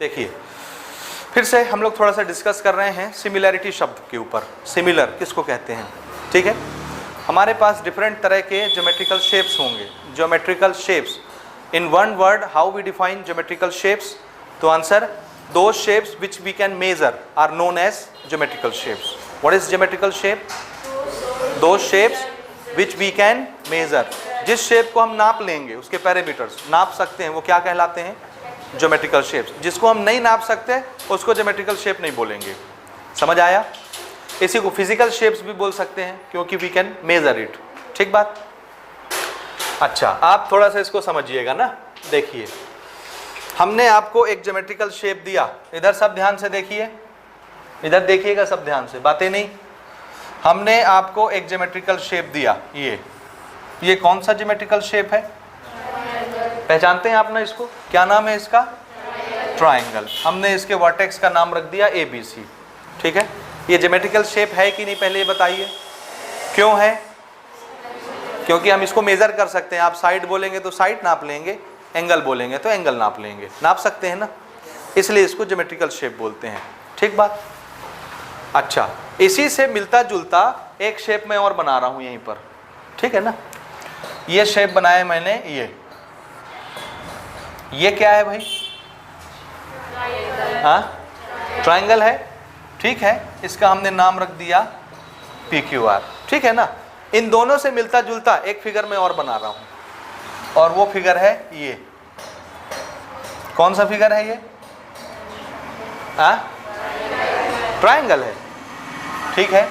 देखिए फिर से हम लोग थोड़ा सा डिस्कस कर रहे हैं सिमिलैरिटी शब्द के ऊपर। सिमिलर किसको कहते हैं? ठीक है, हमारे पास डिफरेंट तरह के ज्योमेट्रिकल शेप्स होंगे। Geometrical shapes in one word, how we define geometrical shapes? तो answer, those shapes which we can measure are known as geometrical shapes. What is geometrical shape? Those shapes which we can measure, जिस shape को हम नाप लेंगे, उसके parameters नाप सकते हैं, वो क्या कहलाते हैं? Geometrical shapes. जिसको हम नहीं नाप सकते उसको ज्योमेट्रिकल शेप नहीं बोलेंगे। समझ आया? इसी को फिजिकल शेप्स भी बोल सकते हैं क्योंकि वी कैन मेजर इट। ठीक बात? अच्छा, आप थोड़ा सा इसको समझिएगा ना। देखिए, हमने आपको एक ज्योमेट्रिकल शेप दिया, इधर सब ध्यान से देखिए, इधर देखिएगा सब ध्यान से, बातें नहीं। हमने आपको एक ज्योमेट्रिकल शेप दिया, ये कौन सा ज्योमेट्रिकल शेप है? पहचानते हैं आप ना इसको? क्या नाम है इसका? ट्रायंगल। हमने इसके वर्टेक्स का नाम रख दिया ABC। ठीक है, ये ज्योमेट्रिकल शेप है कि नहीं पहले ये बताइए। क्यों है? क्योंकि हम इसको मेजर कर सकते हैं। आप साइड बोलेंगे तो साइड नाप लेंगे, एंगल बोलेंगे तो एंगल नाप लेंगे, नाप सकते हैं ना, इसलिए इसको ज्योमेट्रिकल शेप बोलते हैं। ठीक बात? अच्छा, इसी से मिलता जुलता एक शेप मैं और बना रहा हूं यहीं पर। ठीक है ना, ये शेप बनाया मैंने, ये क्या है भाई? हाँ, ट्रायंगल है। ठीक है, इसका हमने नाम रख दिया PQR। ठीक है ना, इन दोनों से मिलता जुलता एक फिगर मैं और बना रहा हूं, और वो फिगर है ये। कौन सा फिगर है ये? ट्रायंगल है। ठीक है,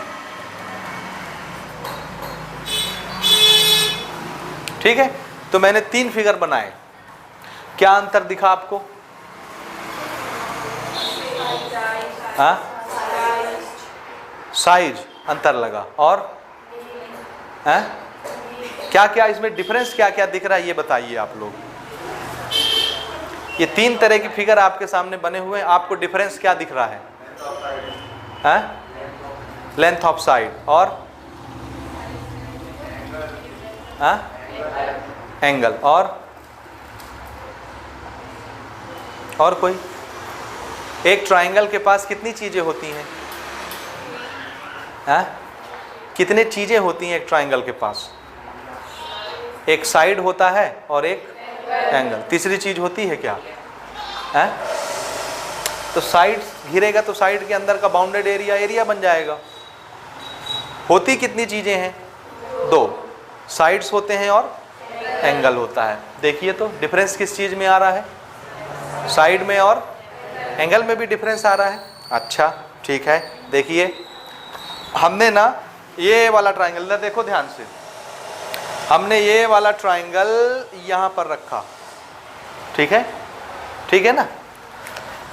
ठीक है, तो मैंने 3 फिगर बनाए। क्या अंतर दिखा आपको? साइज अंतर लगा, और क्या क्या इसमें डिफरेंस, क्या क्या दिख रहा है ये बताइए आप लोग। ये 3 तरह की फिगर आपके सामने बने हुए हैं, आपको डिफरेंस क्या दिख रहा है? लेंथ ऑफ साइड, और एंगल, और कोई? एक ट्रायंगल के पास कितनी चीजें होती हैं? कितने चीजें होती हैं एक ट्रायंगल के पास? एक साइड होता है और एक एंगल, तीसरी चीज होती है क्या? तो साइड घिरेगा तो साइड के अंदर का बाउंडेड एरिया बन जाएगा। होती कितनी चीजें हैं? 2 साइड्स होते हैं और एंगल होता है। देखिए तो डिफरेंस किस चीज में आ रहा है? साइड में और एंगल में भी डिफरेंस आ रहा है। अच्छा, ठीक है, देखिए हमने ना ये वाला ट्रायंगल ना, देखो ध्यान से, हमने ये वाला ट्रायंगल यहाँ पर रखा। ठीक है, ठीक है ना,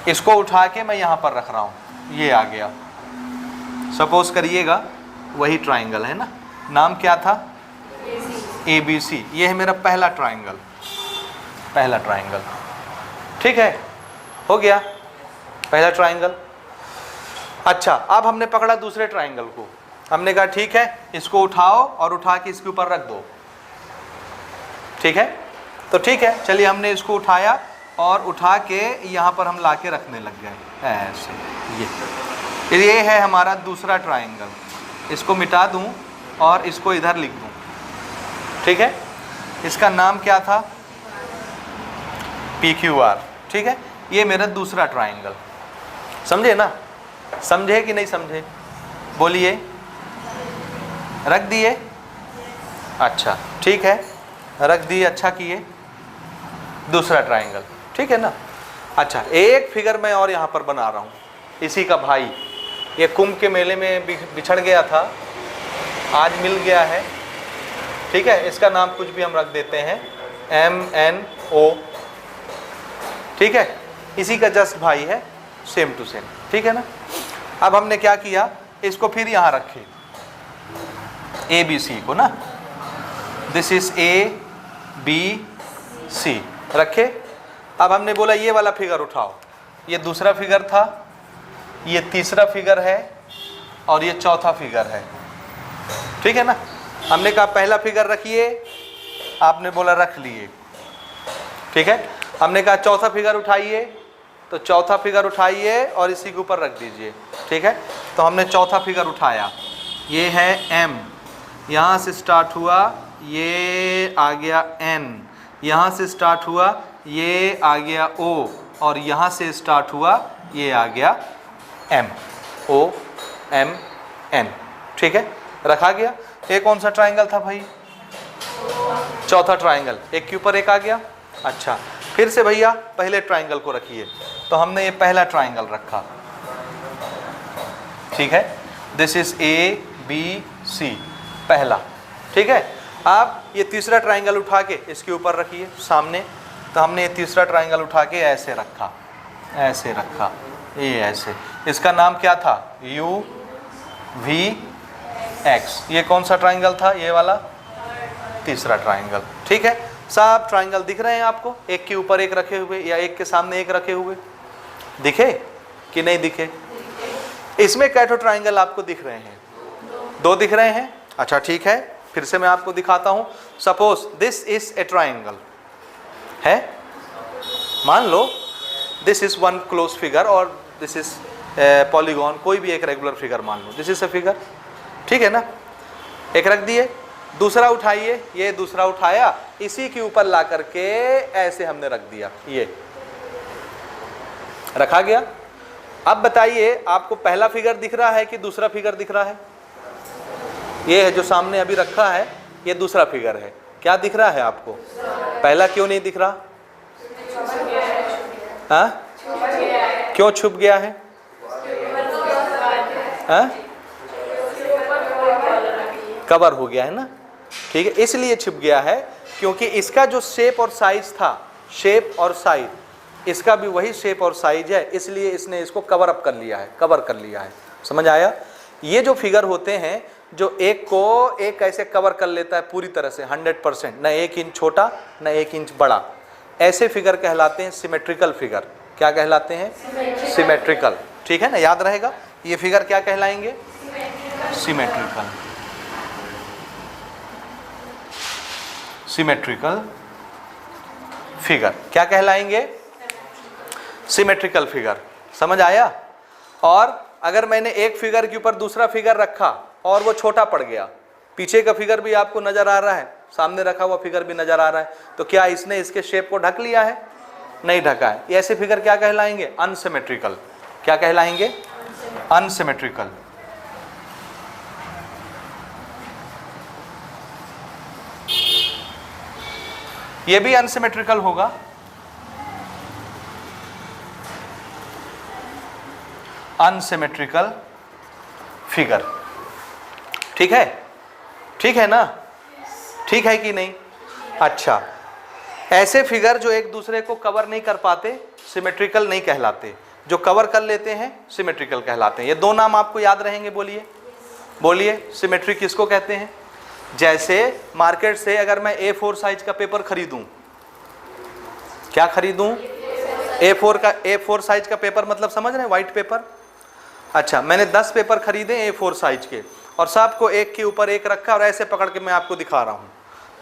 इसको उठा के मैं यहाँ पर रख रहा हूँ, ये आ गया। सपोज करिएगा वही ट्रायंगल है ना, नाम क्या था? ABC। ये है मेरा पहला ट्रायंगल, पहला ट्रायंगल। ठीक है, हो गया पहला ट्रायंगल। अच्छा, अब हमने पकड़ा दूसरे ट्रायंगल को, हमने कहा ठीक है, इसको उठाओ और उठा के इसके ऊपर रख दो। ठीक है, तो ठीक है, चलिए हमने इसको उठाया और उठा के यहाँ पर हम लाके रखने लग गए ऐसे। ये है हमारा दूसरा ट्रायंगल। इसको मिटा दूँ और इसको इधर लिख दूँ। ठीक है, इसका नाम क्या था? PQR। ठीक है, ये मेरा दूसरा ट्रायंगल। समझे ना? समझे कि नहीं समझे? बोलिए। रख दिए? अच्छा, ठीक है, रख दिए, अच्छा किए। दूसरा ट्रायंगल, ठीक है ना। अच्छा, एक फिगर मैं और यहाँ पर बना रहा हूँ, इसी का भाई। ये कुंभ के मेले में बिछड़ गया था, आज मिल गया है। ठीक है, इसका नाम कुछ भी हम रख देते हैं, MNO। ठीक है, इसी का जस्ट भाई है, सेम टू सेम। ठीक है ना। अब हमने क्या किया, इसको फिर यहाँ रखे, ABC को ना, दिस इज ABC रखे। अब हमने बोला ये वाला फिगर उठाओ, ये दूसरा फिगर था, ये तीसरा फिगर है, और ये चौथा फिगर है। ठीक है ना। हमने कहा पहला फिगर रखिए, आपने बोला रख लिए। ठीक है, हमने कहा चौथा फिगर उठाइए, तो चौथा फिगर उठाइए और इसी के ऊपर रख दीजिए। ठीक है, तो हमने चौथा फिगर उठाया, ये है m, यहाँ से स्टार्ट हुआ, ये आ गया n, यहाँ से स्टार्ट हुआ, ये आ गया o, और यहाँ से स्टार्ट हुआ, ये आ गया m, o m n। ठीक है, रखा गया। ये कौन सा ट्राइंगल था भाई? चौथा ट्राइंगल, एक के ऊपर एक आ गया। अच्छा, फिर से भैया पहले ट्राइंगल को रखिए। तो हमने ये पहला ट्राइंगल रखा, ठीक है, this is A B C, पहला। ठीक है, आप ये तीसरा ट्राइंगल उठा के इसके ऊपर रखिए सामने। तो हमने ये तीसरा ट्राइंगल उठा के ऐसे रखा, ऐसे रखा, ये ऐसे। इसका नाम क्या था? U V X. ये कौन सा ट्राइंगल था? ये वाला तीसरा ट्राइंगल। ठीक है, सब ट्राइंगल दिख रहे हैं आपको, एक के ऊपर एक रखे हुए या एक के सामने एक रखे हुए? दिखे कि नहीं दिखे? इसमें कैटो ट्राइंगल आपको दिख रहे हैं? दो दिख रहे हैं। अच्छा ठीक है, फिर से मैं आपको दिखाता हूं। Suppose this is a triangle है, मान लो this is one close figure और दिस इज पॉलीगॉन, कोई भी एक रेगुलर फिगर मान लो, दिस इज ए फिगर। ठीक है ना, एक रख दिए, दूसरा उठाइए, ये दूसरा उठाया, इसी के ऊपर ला करके ऐसे हमने रख दिया, ये रखा गया। अब बताइए आपको पहला फिगर दिख रहा है कि दूसरा फिगर दिख रहा है? ये है जो सामने अभी रखा है, ये दूसरा फिगर है। क्या दिख रहा है आपको? पहला क्यों नहीं दिख रहा? हाँ, क्यों छुप गया है? हाँ, कवर हो गया है ना। ठीक है, इसलिए छुप गया है क्योंकि इसका जो शेप और साइज था, शेप और साइज, इसका भी वही शेप और साइज है, इसलिए इसने इसको कवर अप कर लिया है, कवर कर लिया है। समझ आया? ये जो फिगर होते हैं जो एक को एक ऐसे कवर कर लेता है पूरी तरह से 100%, न 1 इंच छोटा न 1 इंच बड़ा, ऐसे फिगर कहलाते हैं सिमेट्रिकल फिगर। क्या कहलाते हैं? सिमेट्रिकल। ठीक है ना, याद रहेगा। ये फिगर क्या कहलाएंगे? सिमेट्रिकल। सिमेट्रिकल फिगर क्या कहलाएंगे? Symmetrical figure. समझ आया? और अगर मैंने एक फिगर के ऊपर दूसरा फिगर रखा और वो छोटा पड़ गया, पीछे का फिगर भी आपको नजर आ रहा है, सामने रखा हुआ फिगर भी नजर आ रहा है, तो क्या इसने इसके शेप को ढक लिया है? नहीं ढका है। ऐसे फिगर क्या कहलाएंगे? अनसिमेट्रिकल। क्या कहलाएंगे? अनसिमेट्रिकल। ये भी अनसिमेट्रिकल होगा। Unsymmetrical figure. ठीक है, ठीक है ना, ठीक है कि नहीं? अच्छा, ऐसे फिगर जो एक दूसरे को कवर नहीं कर पाते सिमेट्रिकल नहीं कहलाते, जो कवर कर लेते हैं सिमेट्रिकल कहलाते हैं। ये दो नाम आपको याद रहेंगे, बोलिए बोलिए। सिमेट्री किसको कहते हैं? जैसे मार्केट से अगर मैं A4 साइज का पेपर खरीदूं, क्या खरीदूं? A4 साइज का पेपर, मतलब समझ रहे हैं, व्हाइट पेपर। अच्छा, मैंने 10 पेपर खरीदे A4 साइज के और सबको एक के ऊपर एक रखा और ऐसे पकड़ के मैं आपको दिखा रहा हूं,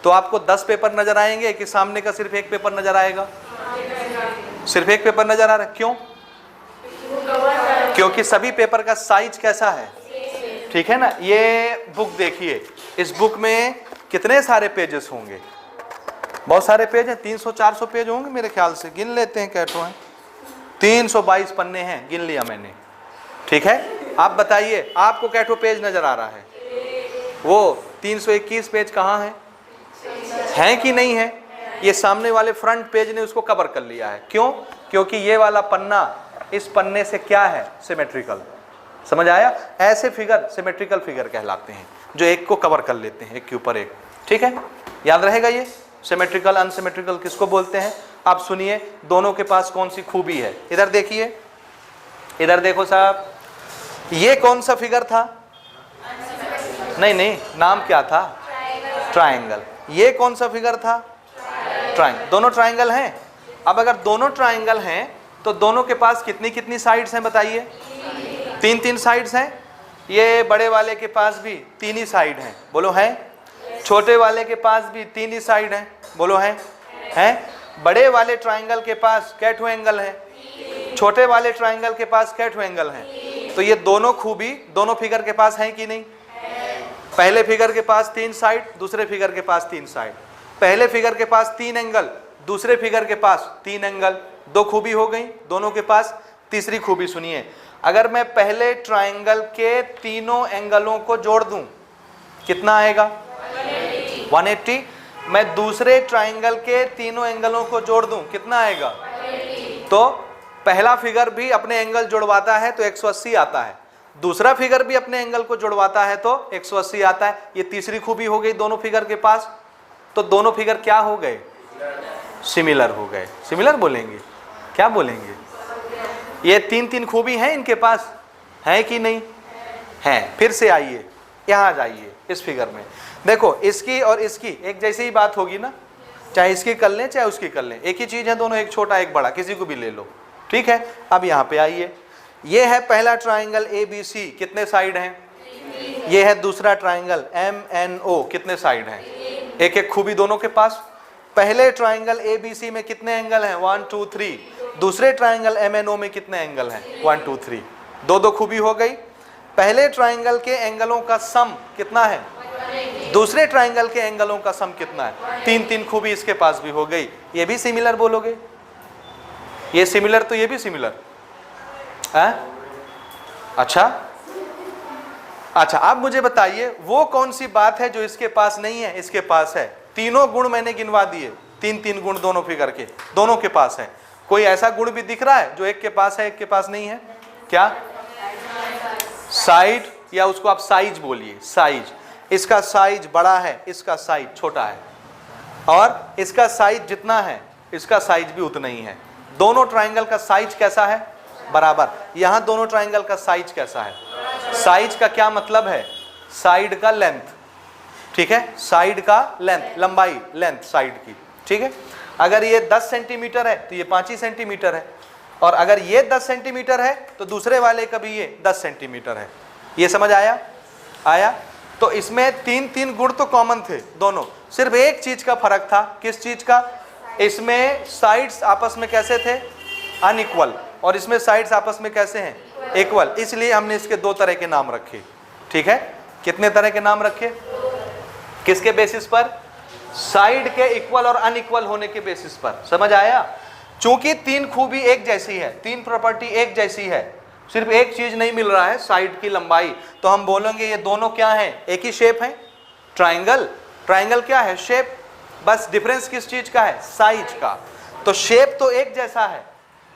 तो आपको 10 पेपर नजर आएंगे कि सामने का सिर्फ एक पेपर नजर आएगा? सिर्फ एक पेपर नजर आ रहा है। क्यों? क्योंकि सभी पेपर का साइज कैसा है? ठीक है ना। ये बुक देखिए, इस बुक में कितने सारे पेजेस होंगे? बहुत सारे पेज हैं, 300-400 पेज होंगे मेरे ख्याल से, गिन लेते हैं कैटो हैं। 322 पन्ने हैं, गिन लिया मैंने। ठीक है, आप बताइए आपको कैटो पेज नजर आ रहा है? वो 321 पेज कहाँ है कि नहीं है? ये सामने वाले फ्रंट पेज ने उसको कवर कर लिया है। क्यों? क्योंकि ये वाला पन्ना इस पन्ने से क्या है? सिमेट्रिकल। समझ आया? ऐसे फिगर सिमेट्रिकल फिगर कहलाते हैं, जो एक को कवर कर लेते हैं एक के ऊपर एक। ठीक है, याद रहेगा ये। सिमेट्रिकल अनसिमेट्रिकल किसको बोलते हैं? आप सुनिए, दोनों के पास कौन सी खूबी है। इधर देखिए, इधर देखो साहब, ये कौन सा फिगर था? नहीं, नाम क्या था? ट्राइंगल। ये कौन सा फिगर था? ट्राइंगल। दोनों ट्राइंगल हैं। अब अगर दोनों ट्राइंगल हैं तो दोनों के पास कितनी कितनी साइड्स हैं बताइए? 3 साइड्स हैं। ये बड़े वाले के पास भी 3 ही साइड हैं, बोलो हैं? छोटे वाले के पास भी 3 ही साइड हैं, बोलो हैं? बड़े वाले ट्राइंगल के पास कैटो एंगल है, छोटे वाले ट्राइंगल के पास कैट एंगल हैं, तो ये दोनों खूबी दोनों फिगर के पास हैं कि नहीं? पहले फिगर के पास 3 साइड, दूसरे फिगर के पास 3 साइड। पहले फिगर के पास 3 एंगल, दूसरे फिगर के पास 3 एंगल, 2 खूबी हो गई दोनों के पास। तीसरी खूबी सुनिए, अगर मैं पहले ट्राइंगल के तीनों एंगलों को जोड़ दूं कितना आएगा? 180। मैं दूसरे ट्राइंगल के तीनों एंगलों को जोड़ दूं कितना आएगा? तो पहला फिगर भी अपने एंगल जुड़वाता है तो 180 आता है, दूसरा फिगर भी अपने एंगल को जुड़वाता है तो 180 आता है। ये तीसरी खूबी हो गई दोनों फिगर के पास। तो दोनों फिगर क्या हो गए? सिमिलर हो गए। सिमिलर बोलेंगे, क्या बोलेंगे? ये 3 खूबी हैं इनके पास, है कि नहीं है? फिर से आइए, यहाँ जाइए इस फिगर में, देखो इसकी और इसकी एक जैसी ही बात होगी ना, चाहे इसकी कर लें चाहे उसकी कर लें, एक ही चीज है दोनों, एक छोटा एक बड़ा, किसी को भी ले लो, ठीक है। अब यहाँ पे आइए, ये है पहला ट्राइंगल ABC, कितने साइड हैं? ये है दूसरा ट्राइंगल MNO, कितने साइड हैं? एक एक खूबी दोनों के पास। पहले ट्राइंगल ABC में कितने एंगल हैं? 1 2 3। दूसरे ट्राइंगल MNO में कितने एंगल हैं? 1 2 3। दो खूबी हो गई। पहले ट्राइंगल के एंगलों का सम कितना है? दूसरे ट्राइंगल के एंगलों का सम कितना है? 3 खूबी इसके पास भी हो गई। ये भी सिमिलर बोलोगे? ये सिमिलर तो ये भी सिमिलर है। अच्छा, अब मुझे बताइए वो कौन सी बात है जो इसके पास नहीं है, इसके पास है? तीनों गुण मैंने गिनवा दिए, 3 गुण दोनों फिगर के, दोनों के पास है। कोई ऐसा गुण भी दिख रहा है जो एक के पास है एक के पास नहीं है? क्या? साइड, या उसको आप साइज बोलिए, साइज। इसका साइज बड़ा है, इसका साइज छोटा है, और इसका साइज जितना है इसका साइज भी उतना ही है। दोनों ट्राइंगल का साइज कैसा है? बराबर। यहां दोनों ट्राइंगल का साइज कैसा है? साइज का क्या मतलब है? साइड का लेंथ, ठीक है, साइड का लेंथ, लंबाई, लेंथ साइड की, ठीक है। अगर ये 10 सेंटीमीटर है तो ये 5 ही सेंटीमीटर है, और अगर ये 10 सेंटीमीटर है तो दूसरे वाले का भी ये 10 सेंटीमीटर है। ये समझ आया? तो इसमें 3 गुण तो कॉमन थे दोनों, सिर्फ एक चीज का फर्क था। किस चीज का? इसमें साइड्स आपस में कैसे थे? अनइक्वल, और इसमें साइड्स आपस में कैसे हैं? इक्वल। इसलिए हमने इसके 2 तरह के नाम रखे, ठीक है। कितने तरह के नाम रखे? किसके बेसिस पर? साइड के इक्वल और अनइक्वल होने के बेसिस पर। समझ आया? चूंकि 3 खूबी एक जैसी है, 3 प्रॉपर्टी एक जैसी है, सिर्फ एक चीज नहीं मिल रहा है, साइड की लंबाई, तो हम बोलेंगे ये दोनों क्या हैं? एक ही शेप है, ट्राइंगल। ट्राइंगल क्या है? शेप। बस डिफरेंस किस चीज का है? साइज का। तो शेप तो एक जैसा है,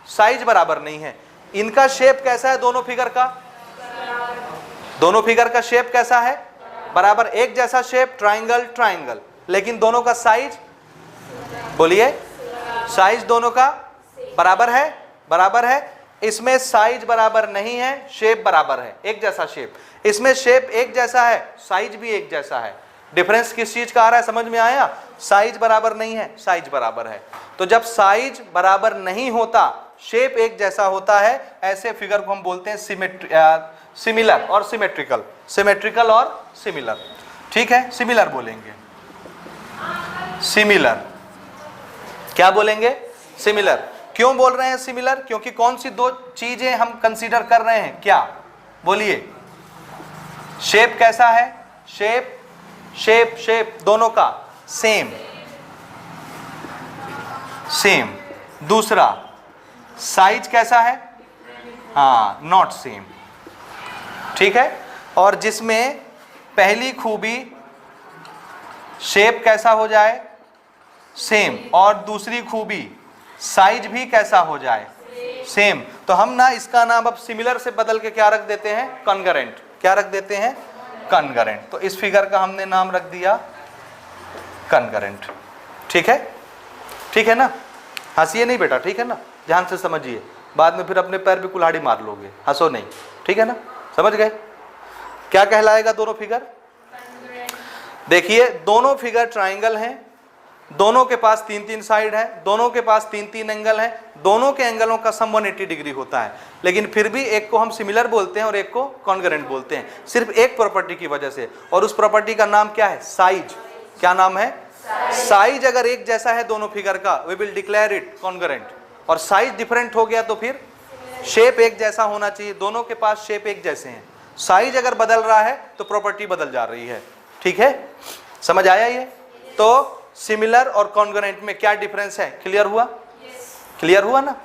साइज बराबर नहीं है। इनका शेप कैसा है दोनों फिगर का? दोनों फिगर का शेप कैसा है? बराबर, एक जैसा शेप, ट्राइंगल ट्राइंगल, लेकिन दोनों का साइज, बोलिए, साइज दोनों का बराबर है? बराबर है। इसमें साइज बराबर नहीं है, शेप बराबर है, एक जैसा शेप। इसमें शेप एक जैसा है, साइज भी एक जैसा है। डिफरेंस किस चीज का आ रहा है? समझ में आया? साइज बराबर नहीं है, साइज बराबर है। तो जब साइज बराबर नहीं होता, शेप एक जैसा होता है, ऐसे फिगर को हम बोलते हैं सिमिलर और सिमेट्रिकल। सिमेट्रिकल और सिमिलर, ठीक है। सिमिलर बोलेंगे, सिमिलर। क्या बोलेंगे? सिमिलर। क्यों बोल रहे हैं सिमिलर? क्योंकि कौन सी 2 चीजें हम कंसीडर कर रहे हैं? क्या? बोलिए। शेप कैसा है? शेप दोनों का सेम। दूसरा, साइज कैसा है? हाँ, नॉट सेम, ठीक है। और जिसमें पहली खूबी शेप कैसा हो जाए? सेम, और दूसरी खूबी साइज भी कैसा हो जाए? सेम। तो हम ना इसका नाम अब सिमिलर से बदल के क्या रख देते हैं? कॉन्करेंट। क्या रख देते हैं? कॉन्करेंट। तो इस फिगर का हमने नाम रख दिया कॉन्करेंट, ठीक है। ठीक है ना? हंसिए नहीं बेटा, ठीक है ना, ध्यान से समझिए, बाद में फिर अपने पैर पे कुल्हाड़ी मार लोगे, हंसो नहीं, ठीक है ना, समझ गए? क्या कहलाएगा दोनों फिगर? देखिए, दोनों फिगर ट्राइंगल हैं, दोनों के पास 3 साइड है, दोनों के पास 3 एंगल है, दोनों के एंगलों का सम 180 डिग्री होता है, लेकिन फिर भी एक को हम सिमिलर बोलते हैं और एक को कॉन्करेंट बोलते हैं, सिर्फ एक प्रॉपर्टी की वजह से। और उस प्रॉपर्टी का नाम क्या है? साइज। क्या नाम है? साइज अगर एक जैसा है दोनों फिगर का, we will declare it concurrent, और साइज डिफरेंट हो गया तो फिर शेप एक जैसा होना चाहिए, दोनों के पास शेप एक जैसे हैं। साइज अगर बदल रहा है तो प्रॉपर्टी बदल जा रही है। ठीक है, समझ आया ये? तो सिमिलर और कॉन्ग्रुएंट में क्या डिफरेंस है, क्लियर हुआ? क्लियर हुआ ना?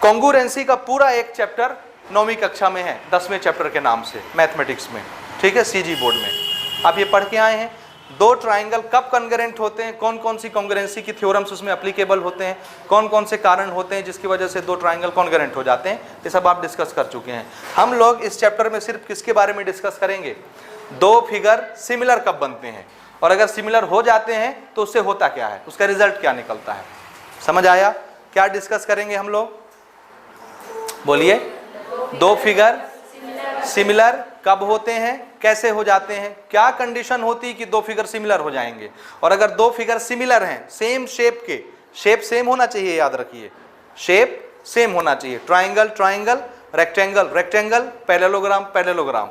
कॉन्ग्रुएंसी का पूरा एक चैप्टर 9वीं कक्षा में है, 10वें चैप्टर के नाम से मैथमेटिक्स में। ठीक है, सीजी बोर्ड में आप ये पढ़ के आए हैं। दो ट्राइंगल कब कॉन्ग्रुएंट होते हैं, कौन कौन सी कॉन्ग्रुएंसी की थ्योरम्स उसमें एप्लीकेबल होते हैं, कौन कौन से कारण होते हैं जिसकी वजह से दो ट्राइंगल कॉन्ग्रुएंट हो जाते हैं, ये सब आप डिस्कस कर चुके हैं। हम लोग इस चैप्टर में सिर्फ किसके बारे में डिस्कस करेंगे, दो फिगर सिमिलर कब बनते हैं, और अगर सिमिलर हो जाते हैं तो उससे होता क्या है, उसका रिजल्ट क्या निकलता है। समझ आया? क्या डिस्कस करेंगे हम लोग, बोलिए? दो फिगर सिमिलर कब होते हैं, कैसे हो जाते हैं, क्या कंडीशन होती है कि दो फिगर सिमिलर हो जाएंगे, और अगर दो फिगर सिमिलर हैं, सेम शेप के, शेप सेम होना चाहिए, याद रखिए शेप सेम होना चाहिए। Triangle triangle, rectangle rectangle, parallelogram parallelogram,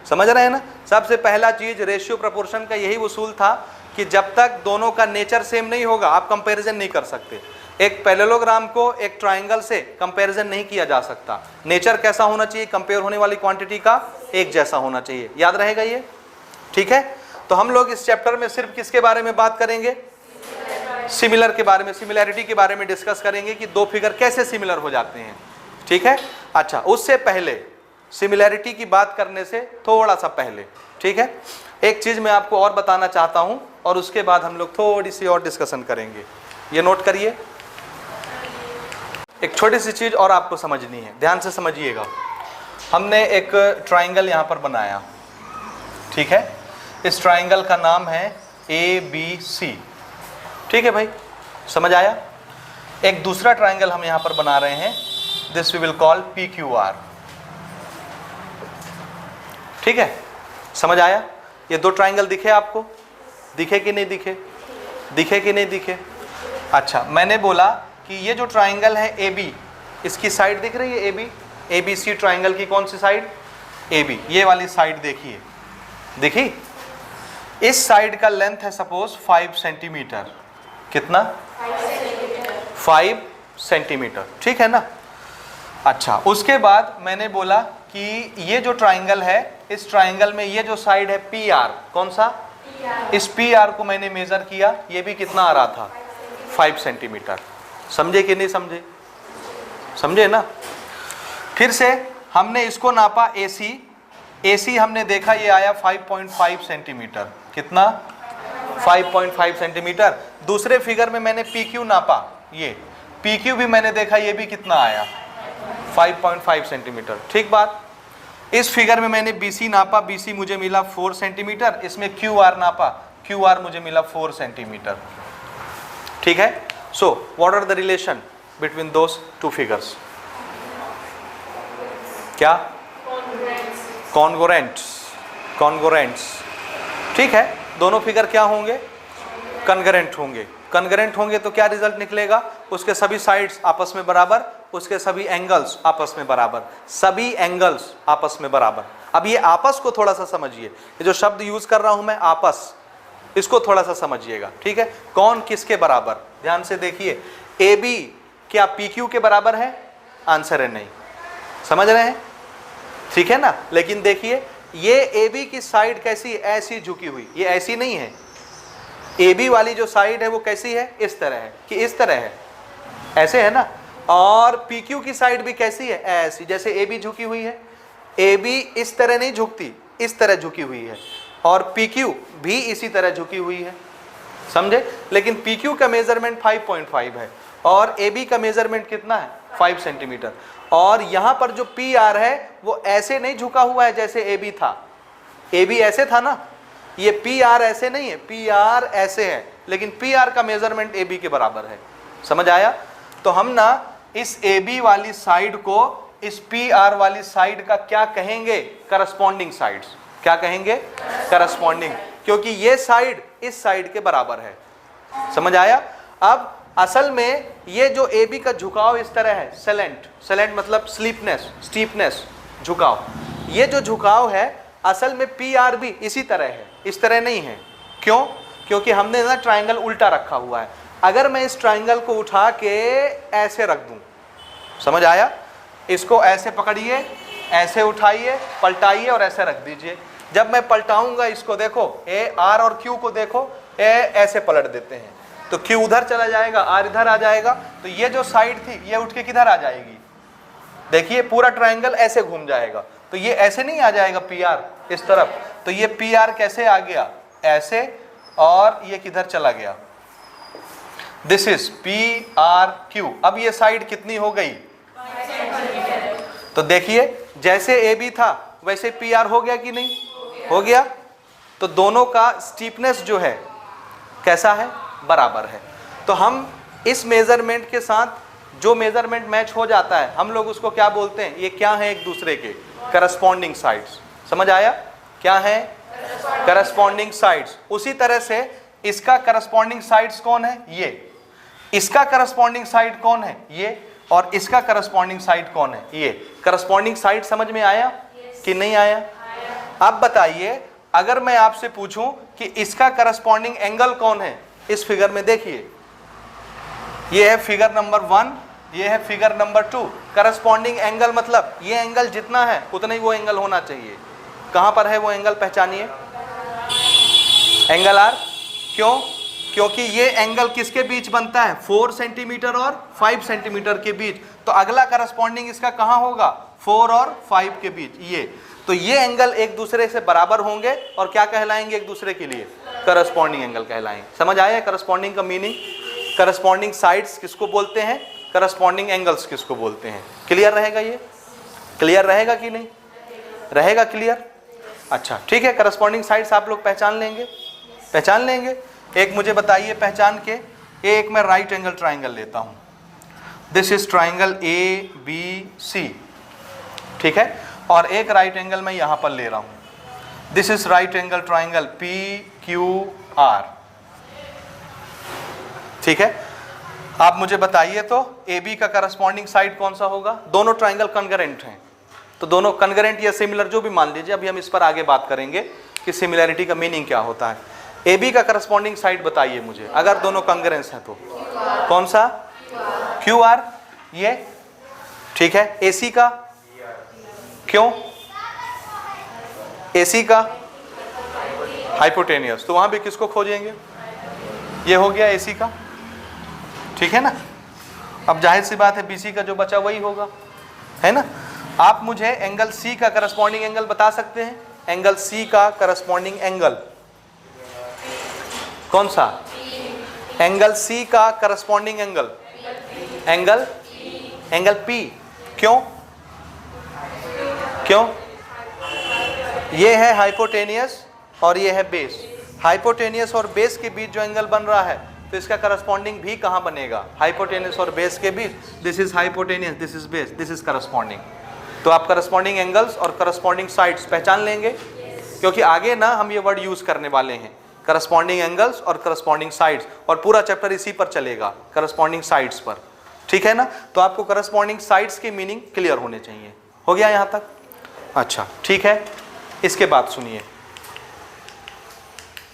समझ रहे हैं ना? सबसे पहला चीज रेशियो प्रोपोर्शन का यही उसूल था कि जब तक दोनों का नेचर सेम नहीं होगा आप कंपैरिजन नहीं कर सकते। एक पैरेललोग्राम को एक ट्राइंगल से कंपैरिजन नहीं किया जा सकता। नेचर कैसा होना चाहिए, कंपेयर होने वाली क्वांटिटी का एक जैसा होना चाहिए। याद रहेगा ये? ठीक है, तो हम लोग इस चैप्टर में सिर्फ किसके बारे में बात करेंगे, सिमिलर के बारे में, सिमिलैरिटी के बारे में डिस्कस करेंगे कि दो फिगर कैसे सिमिलर हो जाते हैं। ठीक है, अच्छा उससे पहले सिमिलैरिटी की बात करने से थोड़ा सा पहले, ठीक है, एक चीज मैं आपको और बताना चाहता हूं और उसके बाद हम लोग थोड़ी सी और डिस्कशन करेंगे। ये नोट करिए, एक छोटी सी चीज और आपको समझनी है, ध्यान से समझिएगा। हमने एक ट्राइंगल यहां पर बनाया, ठीक है, इस ट्राइंगल का नाम है ABC। ठीक है भाई, समझ आया? एक दूसरा ट्राइंगल हम यहां पर बना रहे हैं, this we will call PQR। ठीक है, समझ आया? ये दो ट्राइंगल दिखे आपको, दिखे कि नहीं दिखे, दिखे कि नहीं दिखे? अच्छा, मैंने बोला कि ये जो ट्राइंगल है AB, इसकी साइड दिख रही है AB, ABC ट्राइंगल की कौन सी साइड, AB, ये वाली साइड देखिए, देखी? इस साइड का लेंथ है सपोज 5 सेंटीमीटर, कितना, 5 सेंटीमीटर, ठीक है ना? अच्छा, उसके बाद मैंने बोला कि ये जो ट्राइंगल है, इस ट्राइंगल में ये जो साइड है PR, कौन सा, इस PR को मैंने मेजर किया, ये भी कितना आ रहा था, 5 सेंटीमीटर। समझे कि नहीं समझे? समझे ना? फिर से हमने इसको नापा AC हमने देखा ये आया 5.5 सेंटीमीटर, कितना, 5.5 सेंटीमीटर। दूसरे फिगर में मैंने PQ नापा, ये PQ भी मैंने देखा, ये भी कितना आया, 5.5 सेंटीमीटर। ठीक बात। इस फिगर में मैंने BC नापा, BC मुझे मिला 4 सेंटीमीटर, इसमें QR नापा, QR मुझे मिला 4 सेंटीमीटर। ठीक है, so what are the relation between those two figures? क्या? Congruents, congruents. ठीक है, दोनों फिगर क्या होंगे, कॉन्ग्रुएंट होंगे। कॉन्ग्रुएंट होंगे तो क्या रिजल्ट निकलेगा, उसके सभी साइड्स आपस में बराबर, उसके सभी एंगल्स आपस में बराबर, सभी एंगल्स आपस में बराबर। अब ये आपस को थोड़ा सा समझिए, ये जो शब्द यूज कर रहा हूं मैं आपस, इसको थोड़ा सा समझिएगा। ठीक है, कौन किसके बराबर, ध्यान से देखिए। AB क्या PQ के बराबर है, आंसर है नहीं, समझ रहे हैं? ठीक है ना? लेकिन देखिए ये AB की साइड कैसी है, ऐसी झुकी हुई, ये ऐसी नहीं है। AB वाली जो साइड है वो कैसी है, इस तरह है कि इस तरह है, ऐसे है ना। और PQ की साइड भी कैसी है, ऐसी, जैसे AB झुकी हुई है। AB इस तरह नहीं झुकती, इस तरह झुकी हुई है, और PQ भी इसी तरह झुकी हुई है, समझे? लेकिन PQ का मेजरमेंट 5.5 है और AB का मेजरमेंट कितना है, 5 सेंटीमीटर। और यहां पर जो PR है वो ऐसे नहीं झुका हुआ है जैसे AB था। AB ऐसे था ना, ये PR ऐसे नहीं है, PR ऐसे है, लेकिन PR का मेजरमेंट AB के बराबर है। समझ आया? तो हम ना इस AB वाली साइड को इस PR वाली साइड का क्या कहेंगे, करस्पॉन्डिंग साइड्स। क्या कहेंगे, करस्पॉन्डिंग, क्योंकि ये साइड इस साइड के बराबर है। समझ आया? अब असल में ये जो AB का झुकाव इस तरह है, सेलेंट, सेलेंट मतलब स्लीपनेस, स्टीपनेस, झुकाव। ये जो झुकाव है असल में PR भी इसी तरह है, इस तरह नहीं है। क्यों? क्योंकि हमने ना ट्राइंगल उल्टा रखा हुआ है। अगर मैं इस ट्राइंगल को उठा के ऐसे रख दूं, समझ आया, इसको ऐसे पकड़िए, ऐसे उठाइए, पलटाइए और ऐसे रख दीजिए। जब मैं पलटाऊंगा इसको, देखो ए आर और क्यू को देखो, ए ऐसे पलट देते हैं तो क्यू उधर चला जाएगा, आर इधर आ जाएगा, तो ये जो साइड थी ये उठ के किधर आ जाएगी, देखिए पूरा ट्रायंगल ऐसे घूम जाएगा, तो ये ऐसे नहीं आ जाएगा पी आर इस तरफ, तो ये पी आर कैसे आ गया, ऐसे, और ये किधर चला गया, this is P R Q. अब ये साइड कितनी हो गई, तो देखिए जैसे ए बी था वैसे पी आर हो गया कि नहीं, हो गया। तो दोनों का स्टीपनेस जो है कैसा है, बराबर है। तो हम इस मेजरमेंट के साथ जो मेजरमेंट मैच हो जाता है हम लोग उसको क्या बोलते हैं, ये क्या है, एक दूसरे के करस्पॉन्डिंग साइड्स। समझ आया, क्या है, करस्पॉन्डिंग साइड्स। उसी तरह से इसका करस्पॉन्डिंग साइड्स कौन है, ये, इसका करस्पॉन्डिंग साइड कौन है, ये, और इसका करस्पॉन्डिंग साइड कौन है, ये। करस्पॉन्डिंग साइड समझ में आया कि नहीं आया? अब बताइए, अगर मैं आपसे पूछूं कि इसका करस्पॉन्डिंग एंगल कौन है, इस फिगर में देखिए, ये है फिगर नंबर 1, ये है फिगर नंबर 2। करस्पॉन्डिंग एंगल मतलब ये एंगल जितना है उतना ही वो एंगल होना चाहिए। कहां पर है वो एंगल, पहचानिए, एंगल आर। क्यों? क्योंकि ये एंगल किसके बीच बनता है, 4 सेंटीमीटर और 5 सेंटीमीटर के बीच। तो अगला करस्पॉन्डिंग इसका कहां होगा, 4 और 5 के बीच, ये। तो ये एंगल एक दूसरे से बराबर होंगे और क्या कहलाएंगे एक दूसरे के लिए, करस्पॉन्डिंग एंगल कहलाएंगे। समझ आया करस्पॉन्डिंग का मीनिंग? करस्पॉन्डिंग साइड्स किसको बोलते हैं, करस्पॉन्डिंग एंगल्स किसको बोलते हैं। क्लियर रहेगा, ये क्लियर रहेगा कि नहीं रहेगा, क्लियर? अच्छा ठीक है, करस्पॉन्डिंग साइड्स आप लोग पहचान लेंगे, पहचान लेंगे। एक मुझे बताइए पहचान के, एक मैं राइट एंगल ट्राइंगल लेता हूं, this is triangle A B C, ठीक है, और एक राइट एंगल मैं यहां पर ले रहा हूं, this is right angle triangle P Q R, ठीक है। आप मुझे बताइए तो ए बी का करस्पॉन्डिंग साइड कौन सा होगा, दोनों ट्राइंगल कनकरेंट हैं, तो दोनों कनकरेंट या सिमिलर जो भी मान लीजिए, अभी हम इस पर आगे बात करेंगे कि सिमिलैरिटी का मीनिंग क्या होता है। ए बी का करस्पॉन्डिंग साइड बताइए मुझे, अगर दोनों कंग्रेंस हैं तो कौन सा, क्यू आर, ये ठीक है। ए सी का, क्यों, ए सी का हाइपोटेनियस, तो वहां भी किसको खोजेंगे, ये हो गया ए सी का, ठीक है ना। अब जाहिर सी बात है बीसी का जो बचा वही होगा, है ना। आप मुझे एंगल सी का करस्पॉन्डिंग एंगल बता सकते हैं, एंगल सी का करस्पॉन्डिंग एंगल कौन सा, एंगल सी का करस्पॉन्डिंग एंगल, एंगल पी, क्यों, क्यों, ये है हाइपोटेनियस और ये है बेस। हाइपोटेनियस और बेस के बीच जो एंगल बन रहा है तो इसका करस्पॉन्डिंग भी कहां बनेगा, हाइपोटेनियस और बेस के बीच, this is hypotenuse, this is base, this is corresponding. तो आप करस्पॉन्डिंग एंगल्स और करस्पॉन्डिंग साइड्स पहचान लेंगे, क्योंकि आगे ना हम ये वर्ड यूज करने वाले हैं, करस्पॉन्डिंग एंगल्स और करस्पॉन्डिंग साइड्स, और पूरा चैप्टर इसी पर चलेगा, करस्पॉन्डिंग साइड्स पर, ठीक है ना। तो आपको करस्पॉन्डिंग साइड्स की मीनिंग क्लियर होने चाहिए। हो गया यहां तक? अच्छा ठीक है, इसके बाद सुनिए,